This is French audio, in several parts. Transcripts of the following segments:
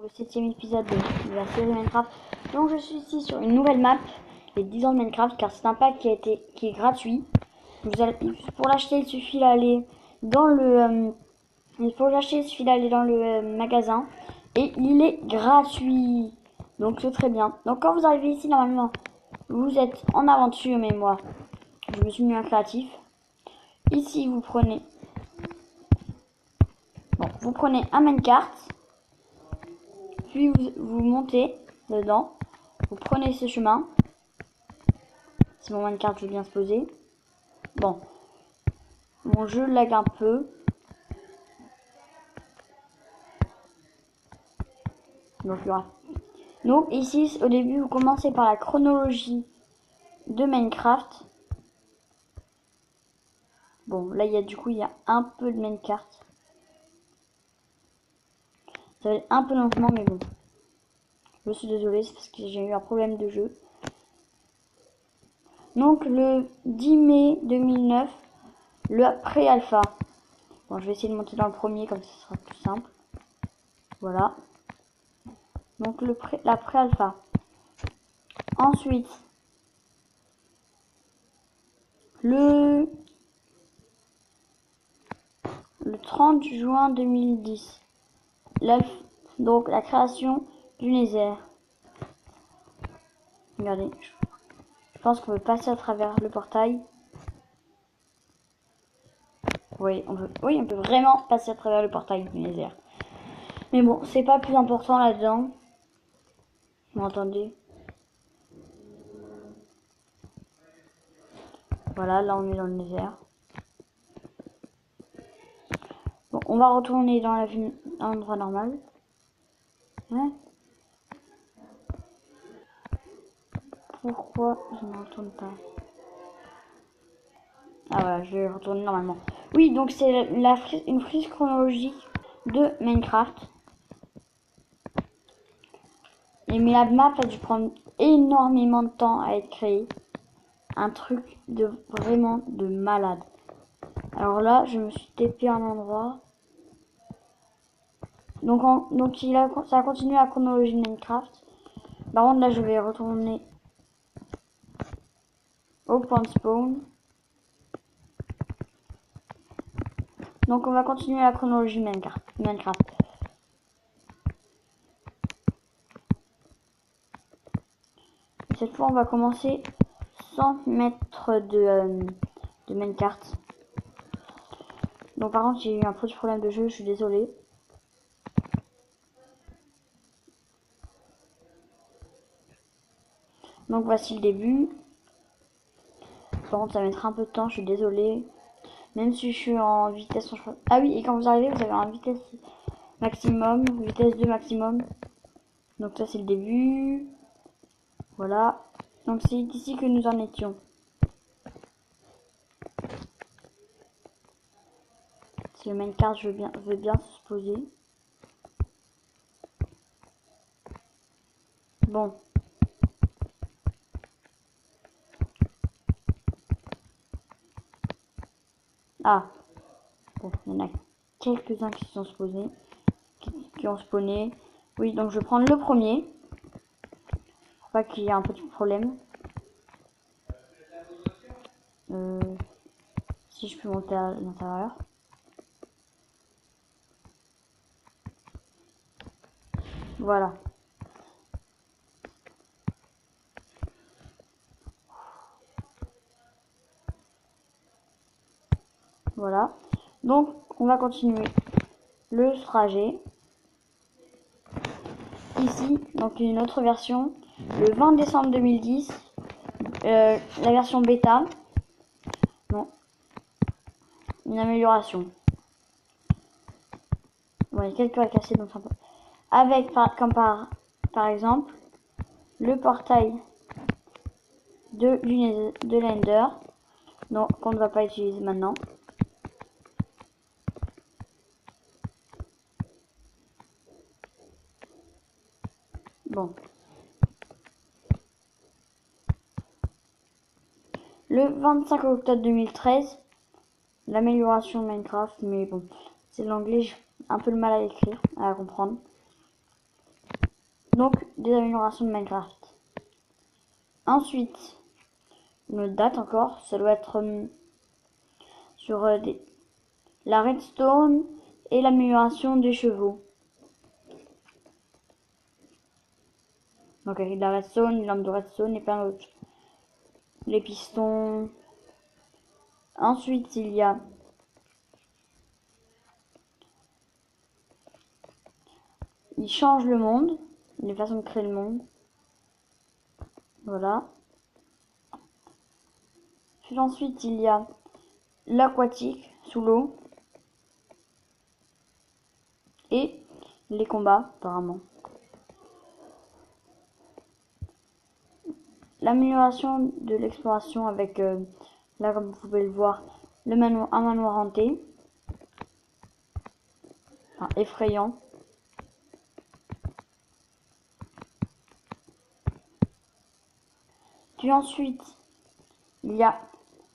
le 7e épisode de la série Minecraft. Donc je suis ici sur une nouvelle map, les 10 ans de Minecraft, car c'est un pack qui est gratuit. Pour l'acheter, il suffit d'aller dans le magasin et il est gratuit. Donc c'est très bien. Donc quand vous arrivez ici, normalement, vous êtes en aventure, mais moi, je me suis mis un créatif. Ici, vous prenez un minecart. Puis vous montez dedans, vous prenez ce chemin. Si mon minecart veut bien se poser. Bon, mon jeu lag un peu. Donc voilà. Donc ici, au début, vous commencez par la chronologie de Minecraft. Bon, là, il y a un peu de minecart. Ça va être un peu lentement, mais bon. Je suis désolée, c'est parce que j'ai eu un problème de jeu. Donc, le 10 mai 2009, le pré-alpha. Bon, je vais essayer de monter dans le premier, comme ça sera plus simple. Voilà. Donc, la pré-alpha. Ensuite, le 30 juin 2010. Donc, la création du Nether. Regardez. Je pense qu'on peut passer à travers le portail. Oui, on peut vraiment passer à travers le portail du Nether. Mais bon, c'est pas plus important là-dedans. Vous m'entendez? Voilà, là on est dans le Nether. Bon, on va retourner dans l'endroit normal. Ouais. Pourquoi je ne retourne pas? Ah voilà, je vais retourner normalement. Oui, donc c'est une frise chronologique de Minecraft. Mais la map a dû prendre énormément de temps à être créée. Un truc de vraiment de malade. Alors là, je me suis TP un endroit. Donc ça a continué la chronologie de Minecraft. Par contre, là, je vais retourner au point de spawn. Donc, on va continuer la chronologie de Minecraft. Et cette fois, on va commencer 100 mètres de Minecraft. Donc, par contre, j'ai eu un petit problème de jeu, je suis désolée. Donc, voici le début. Par contre, ça mettra un peu de temps, je suis désolée. Même si je suis en vitesse... Ah oui, et quand vous arrivez, vous avez un vitesse maximum, vitesse 2 maximum. Donc ça, c'est le début. Voilà. Donc c'est ici que nous en étions. Si le minecart veut bien se poser. Bon. Ah. Bon, il y en a quelques-uns qui sont posés. Qui ont spawné. Oui, donc je vais prendre le premier. Pour pas qu'il y ait un petit problème. Si je peux monter à l'intérieur. Voilà. Voilà. Donc, on va continuer le trajet. Ici, donc une autre version. Le 20 décembre 2010. La version bêta. Non. Une amélioration. Bon, il y a quelques à casser, donc sympa. Avec, par exemple, le portail de l'Ender. Donc, qu'on ne va pas utiliser maintenant. Bon. Le 25 octobre 2013, l'amélioration de Minecraft, mais bon, c'est l'anglais, j'ai un peu le mal à écrire, à comprendre. Donc des améliorations de Minecraft. Ensuite, une autre date encore, ça doit être sur la redstone et l'amélioration des chevaux. Donc avec la redstone, une lampe de redstone et plein d'autres. Les pistons. Ensuite, il y a il change le monde, les façons de créer le monde. Voilà. Puis ensuite, il y a l'aquatique, sous l'eau. Et les combats, apparemment. L'amélioration de l'exploration avec, là comme vous pouvez le voir, un manoir hanté. Enfin, effrayant. Puis ensuite, il y a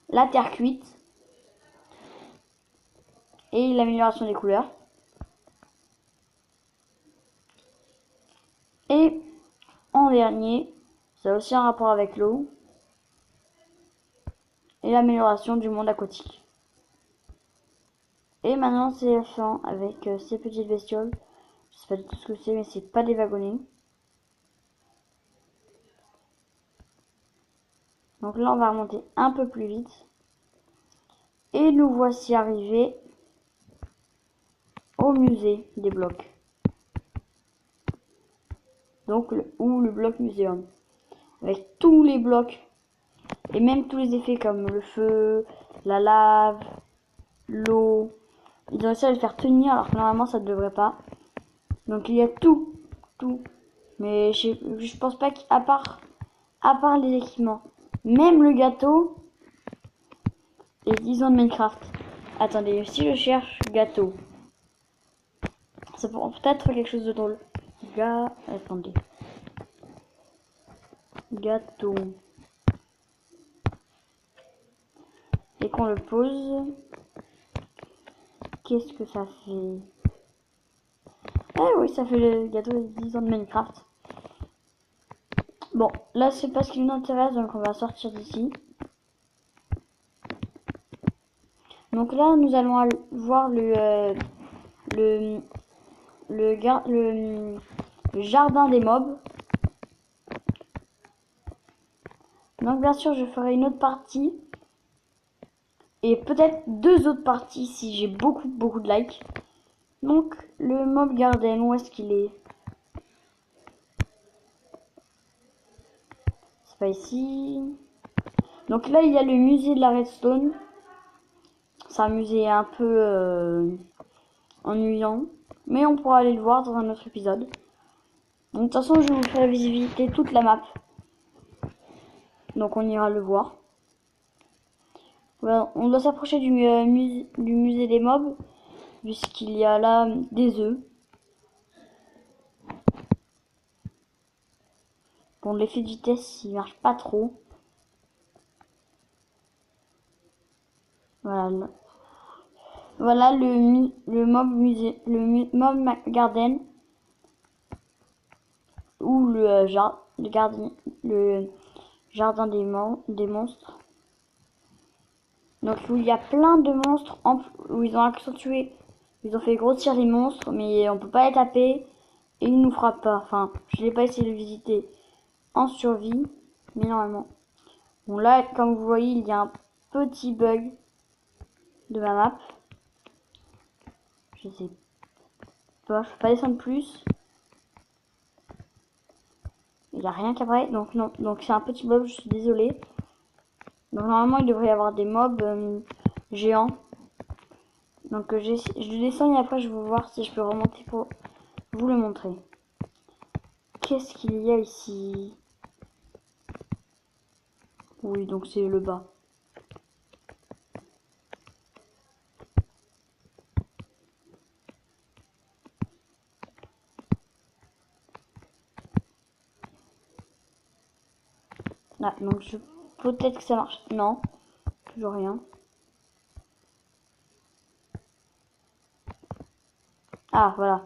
la terre cuite et l'amélioration des couleurs. Et en dernier, ça a aussi un rapport avec l'eau et l'amélioration du monde aquatique. Et maintenant c'est la fin avec ces petites bestioles. Je sais pas du tout ce que c'est, mais c'est pas des wagonnets. Donc là on va remonter un peu plus vite. Et nous voici arrivés au musée des blocs. Donc ou le bloc muséum. Avec tous les blocs. Et même tous les effets comme le feu, la lave, l'eau. Ils ont réussi à le faire tenir alors que normalement ça ne devrait pas. Donc il y a tout. Mais je pense pas qu'à part les équipements. Même le gâteau et 10 ans de Minecraft. Attendez, si je cherche gâteau. Ça pourrait peut-être quelque chose de drôle. Attendez. Gâteau. Et qu'on le pose. Qu'est-ce que ça fait? Ah oui, ça fait le gâteau des 10 ans de Minecraft. Bon, là c'est pas ce qui nous intéresse, donc on va sortir d'ici. Donc là nous allons voir le jardin des mobs. Donc bien sûr je ferai une autre partie. Et peut-être 2 autres parties si j'ai beaucoup de likes. Donc le mob garden, où est-ce qu'il est? C'est pas ici. Donc là il y a le musée de la redstone. C'est un musée un peu ennuyant. Mais on pourra aller le voir dans un autre épisode. Donc de toute façon je vais vous faire visiter toute la map. Donc on ira le voir. Voilà, on doit s'approcher du musée des mobs. Puisqu'il y a là des œufs. Bon, l'effet de vitesse il marche pas trop. Voilà. Voilà le mob musée, mob garden ou le jardin des monstres. Donc où il y a plein de monstres où ils ont accentué, ils ont fait grossir les monstres, mais on peut pas les taper et ils nous frappent pas. Enfin, je n'ai pas essayé de visiter en survie, mais normalement. Bon là, comme vous voyez, il y a un petit bug de ma map. Je sais pas, je peux pas descendre plus. Il n'y a rien qui apparaît, donc non, donc c'est un petit mob, je suis désolée. Donc normalement il devrait y avoir des mobs géants. Donc je descends et après je vais voir si je peux remonter pour vous le montrer. Qu'est-ce qu'il y a ici? Oui, donc c'est le bas. Ah, donc peut-être que ça marche. Non, toujours rien. Ah, voilà.